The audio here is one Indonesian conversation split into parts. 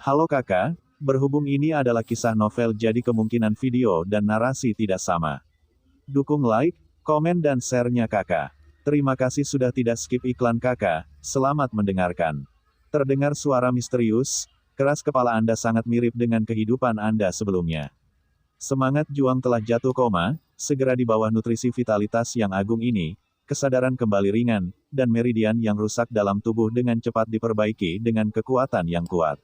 Halo kakak, berhubung ini adalah kisah novel jadi kemungkinan video dan narasi tidak sama. Dukung like, komen dan share-nya kakak. Terima kasih sudah tidak skip iklan kakak, selamat mendengarkan. Terdengar suara misterius, keras kepala Anda sangat mirip dengan kehidupan Anda sebelumnya. Semangat juang telah jatuh koma, segera di bawah nutrisi vitalitas yang agung ini, kesadaran kembali ringan, dan meridian yang rusak dalam tubuh dengan cepat diperbaiki dengan kekuatan yang kuat.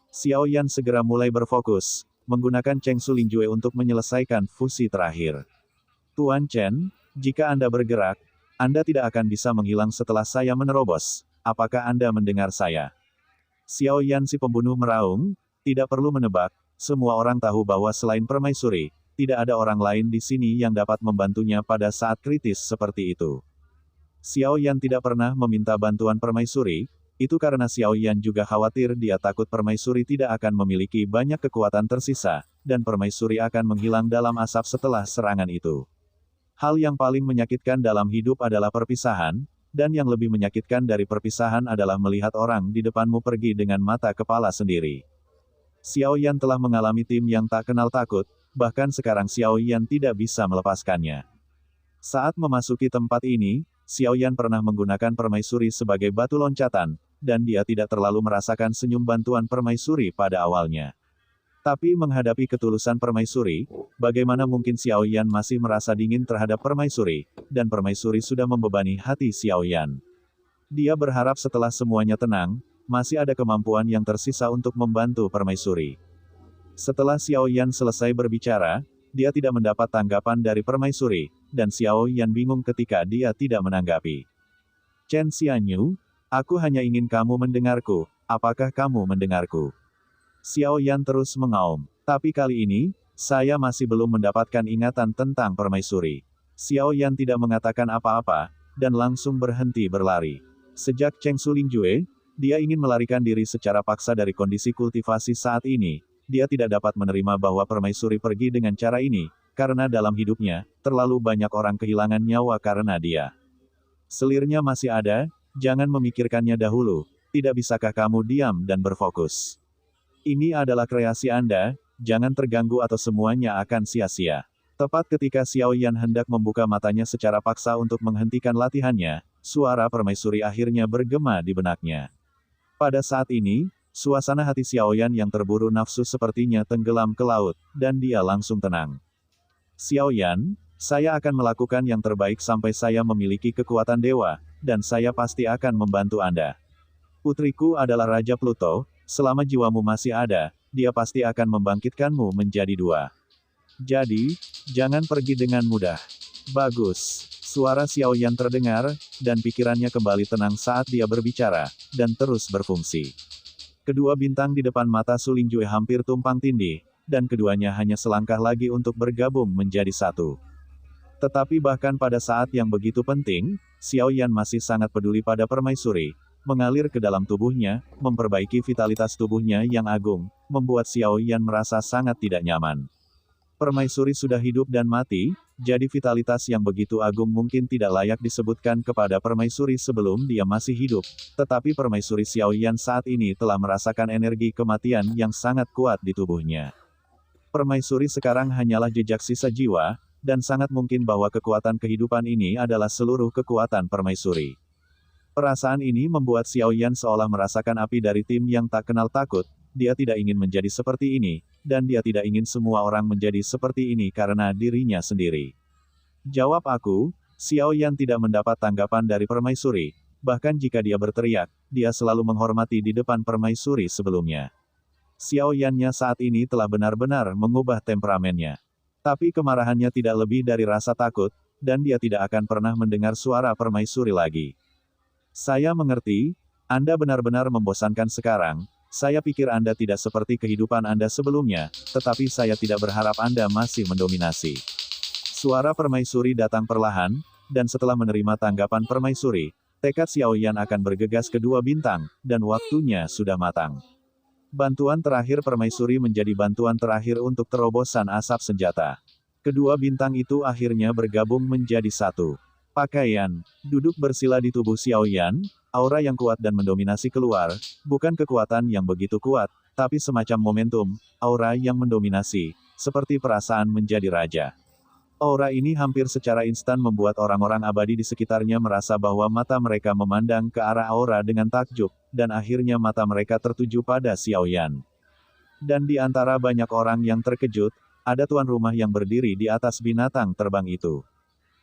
Xiao Yan segera mulai berfokus, menggunakan Cheng Su Lingjue untuk menyelesaikan fusi terakhir. Tuan Chen, jika Anda bergerak, Anda tidak akan bisa menghilang setelah saya menerobos. Apakah Anda mendengar saya? Xiao Yan si pembunuh meraung, tidak perlu menebak, semua orang tahu bahwa selain permaisuri, tidak ada orang lain di sini yang dapat membantunya pada saat kritis seperti itu. Xiao Yan tidak pernah meminta bantuan permaisuri, itu karena Xiao Yan juga khawatir dia takut permaisuri tidak akan memiliki banyak kekuatan tersisa, dan permaisuri akan menghilang dalam asap setelah serangan itu. Hal yang paling menyakitkan dalam hidup adalah perpisahan, dan yang lebih menyakitkan dari perpisahan adalah melihat orang di depanmu pergi dengan mata kepala sendiri. Xiao Yan telah mengalami tim yang tak kenal takut, bahkan sekarang Xiao Yan tidak bisa melepaskannya. Saat memasuki tempat ini, Xiao Yan pernah menggunakan permaisuri sebagai batu loncatan, dan dia tidak terlalu merasakan senyum bantuan permaisuri pada awalnya. Tapi menghadapi ketulusan permaisuri, bagaimana mungkin Xiao Yan masih merasa dingin terhadap permaisuri, dan permaisuri sudah membebani hati Xiao Yan. Dia berharap setelah semuanya tenang, masih ada kemampuan yang tersisa untuk membantu permaisuri. Setelah Xiao Yan selesai berbicara, dia tidak mendapat tanggapan dari permaisuri, dan Xiao Yan bingung ketika dia tidak menanggapi. Chen Xianyu, aku hanya ingin kamu mendengarku, apakah kamu mendengarku? Xiao Yan terus mengaum. Tapi kali ini, saya masih belum mendapatkan ingatan tentang permaisuri. Xiao Yan tidak mengatakan apa-apa, dan langsung berhenti berlari. Sejak Cheng Su Lingjue, dia ingin melarikan diri secara paksa dari kondisi kultivasi saat ini. Dia tidak dapat menerima bahwa permaisuri pergi dengan cara ini, karena dalam hidupnya, terlalu banyak orang kehilangan nyawa karena dia. Selirnya masih ada, jangan memikirkannya dahulu, tidak bisakah kamu diam dan berfokus? Ini adalah kreasi Anda, jangan terganggu atau semuanya akan sia-sia. Tepat ketika Xiao Yan hendak membuka matanya secara paksa untuk menghentikan latihannya, suara permaisuri akhirnya bergema di benaknya. Pada saat ini, suasana hati Xiao Yan yang terburu nafsu sepertinya tenggelam ke laut, dan dia langsung tenang. Xiao Yan, saya akan melakukan yang terbaik sampai saya memiliki kekuatan dewa, dan saya pasti akan membantu Anda. Putriku adalah Raja Pluto, selama jiwamu masih ada, dia pasti akan membangkitkanmu menjadi dua. Jadi, jangan pergi dengan mudah. Bagus. Suara Xiao Yan terdengar, dan pikirannya kembali tenang saat dia berbicara, dan terus berfungsi. Kedua bintang di depan mata Su Lingjue hampir tumpang tindih, dan keduanya hanya selangkah lagi untuk bergabung menjadi satu. Tetapi bahkan pada saat yang begitu penting, Xiao Yan masih sangat peduli pada permaisuri, mengalir ke dalam tubuhnya, memperbaiki vitalitas tubuhnya yang agung, membuat Xiao Yan merasa sangat tidak nyaman. Permaisuri sudah hidup dan mati, jadi vitalitas yang begitu agung mungkin tidak layak disebutkan kepada permaisuri sebelum dia masih hidup, tetapi permaisuri Xiao Yan saat ini telah merasakan energi kematian yang sangat kuat di tubuhnya. Permaisuri sekarang hanyalah jejak sisa jiwa, dan sangat mungkin bahwa kekuatan kehidupan ini adalah seluruh kekuatan permaisuri. Perasaan ini membuat Xiao Yan seolah merasakan api dari tim yang tak kenal takut, dia tidak ingin menjadi seperti ini, dan dia tidak ingin semua orang menjadi seperti ini karena dirinya sendiri. Jawab aku, Xiao Yan tidak mendapat tanggapan dari permaisuri, bahkan jika dia berteriak, dia selalu menghormati di depan permaisuri sebelumnya. Xiao Yan-nya saat ini telah benar-benar mengubah temperamennya. Tapi kemarahannya tidak lebih dari rasa takut, dan dia tidak akan pernah mendengar suara permaisuri lagi. Saya mengerti, Anda benar-benar membosankan sekarang, saya pikir Anda tidak seperti kehidupan Anda sebelumnya, tetapi saya tidak berharap Anda masih mendominasi. Suara permaisuri datang perlahan, dan setelah menerima tanggapan permaisuri, tekad Xiao Yan akan bergegas ke dua bintang, dan waktunya sudah matang. Bantuan terakhir permaisuri menjadi bantuan terakhir untuk terobosan asap senjata. Kedua bintang itu akhirnya bergabung menjadi satu. Pakaian, duduk bersila di tubuh Xiao Yan, aura yang kuat dan mendominasi keluar, bukan kekuatan yang begitu kuat, tapi semacam momentum, aura yang mendominasi, seperti perasaan menjadi raja. Aura ini hampir secara instan membuat orang-orang abadi di sekitarnya merasa bahwa mata mereka memandang ke arah aura dengan takjub, dan akhirnya mata mereka tertuju pada Xiao Yan. Dan di antara banyak orang yang terkejut, ada tuan rumah yang berdiri di atas binatang terbang itu.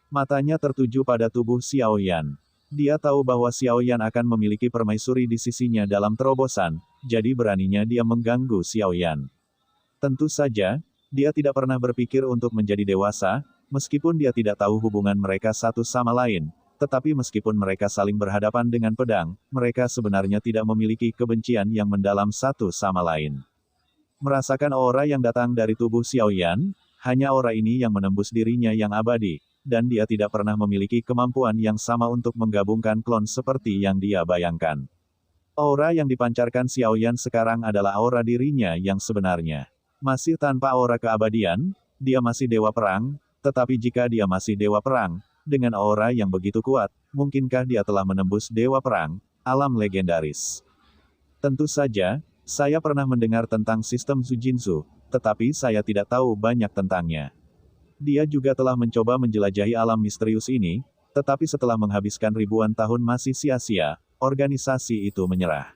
Matanya tertuju pada tubuh Xiao Yan. Dia tahu bahwa Xiao Yan akan memiliki permaisuri di sisinya dalam terobosan, jadi beraninya dia mengganggu Xiao Yan. Tentu saja, dia tidak pernah berpikir untuk menjadi dewasa, meskipun dia tidak tahu hubungan mereka satu sama lain, tetapi meskipun mereka saling berhadapan dengan pedang, mereka sebenarnya tidak memiliki kebencian yang mendalam satu sama lain. Merasakan aura yang datang dari tubuh Xiao Yan, hanya aura ini yang menembus dirinya yang abadi, dan dia tidak pernah memiliki kemampuan yang sama untuk menggabungkan klon seperti yang dia bayangkan. Aura yang dipancarkan Xiao Yan sekarang adalah aura dirinya yang sebenarnya. Masih tanpa aura keabadian, dia masih dewa perang, tetapi jika dia masih dewa perang, dengan aura yang begitu kuat, mungkinkah dia telah menembus dewa perang, alam legendaris? Tentu saja, saya pernah mendengar tentang sistem Zujinsu, tetapi saya tidak tahu banyak tentangnya. Dia juga telah mencoba menjelajahi alam misterius ini, tetapi setelah menghabiskan ribuan tahun masih sia-sia, organisasi itu menyerah.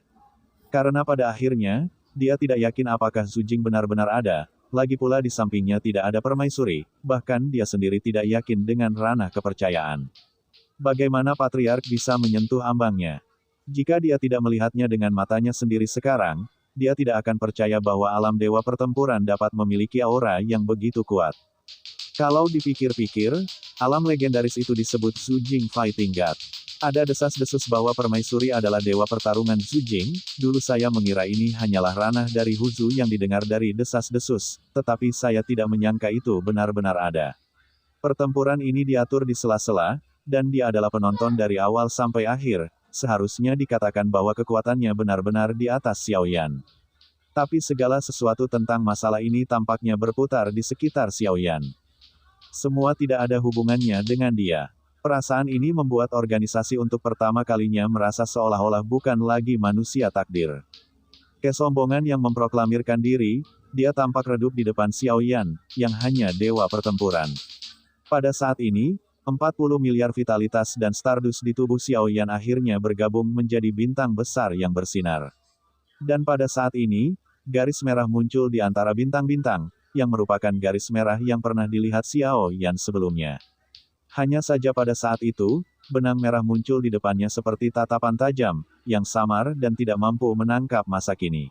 Karena pada akhirnya, dia tidak yakin apakah Zujing benar-benar ada, lagi pula di sampingnya tidak ada permaisuri, bahkan dia sendiri tidak yakin dengan ranah kepercayaan. Bagaimana Patriark bisa menyentuh ambangnya? Jika dia tidak melihatnya dengan matanya sendiri sekarang, dia tidak akan percaya bahwa alam dewa pertempuran dapat memiliki aura yang begitu kuat. Kalau dipikir-pikir, alam legendaris itu disebut Zujing Fighting God. Ada desas-desus bahwa permaisuri adalah dewa pertarungan Zujing, dulu saya mengira ini hanyalah ranah dari Huzu yang didengar dari desas-desus, tetapi saya tidak menyangka itu benar-benar ada. Pertempuran ini diatur di sela-sela, dan dia adalah penonton dari awal sampai akhir, seharusnya dikatakan bahwa kekuatannya benar-benar di atas Xiao Yan. Tapi segala sesuatu tentang masalah ini tampaknya berputar di sekitar Xiao Yan. Semua tidak ada hubungannya dengan dia. Perasaan ini membuat organisasi untuk pertama kalinya merasa seolah-olah bukan lagi manusia takdir. Kesombongan yang memproklamirkan diri, dia tampak redup di depan Xiao Yan, yang hanya dewa pertempuran. Pada saat ini, 40 miliar vitalitas dan stardust di tubuh Xiao Yan akhirnya bergabung menjadi bintang besar yang bersinar. Dan pada saat ini, garis merah muncul di antara bintang-bintang, yang merupakan garis merah yang pernah dilihat Xiao Yan sebelumnya. Hanya saja pada saat itu, benang merah muncul di depannya seperti tatapan tajam, yang samar dan tidak mampu menangkap masa kini.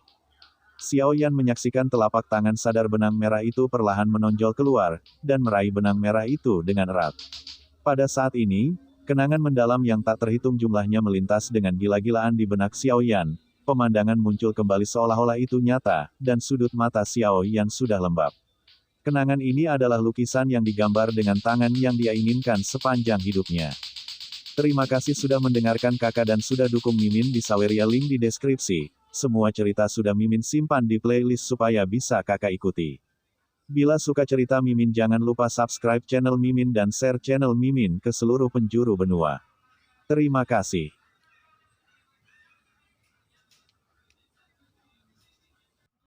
Xiao Yan menyaksikan telapak tangan sadar benang merah itu perlahan menonjol keluar, dan meraih benang merah itu dengan erat. Pada saat ini, kenangan mendalam yang tak terhitung jumlahnya melintas dengan gila-gilaan di benak Xiao Yan. Pemandangan muncul kembali seolah-olah itu nyata, dan sudut mata Xiao Yan sudah lembab. Kenangan ini adalah lukisan yang digambar dengan tangan yang dia inginkan sepanjang hidupnya. Terima kasih sudah mendengarkan kakak dan sudah dukung Mimin di Saweria, link di deskripsi. Semua cerita sudah Mimin simpan di playlist supaya bisa kakak ikuti. Bila suka cerita Mimin jangan lupa subscribe channel Mimin dan share channel Mimin ke seluruh penjuru benua. Terima kasih.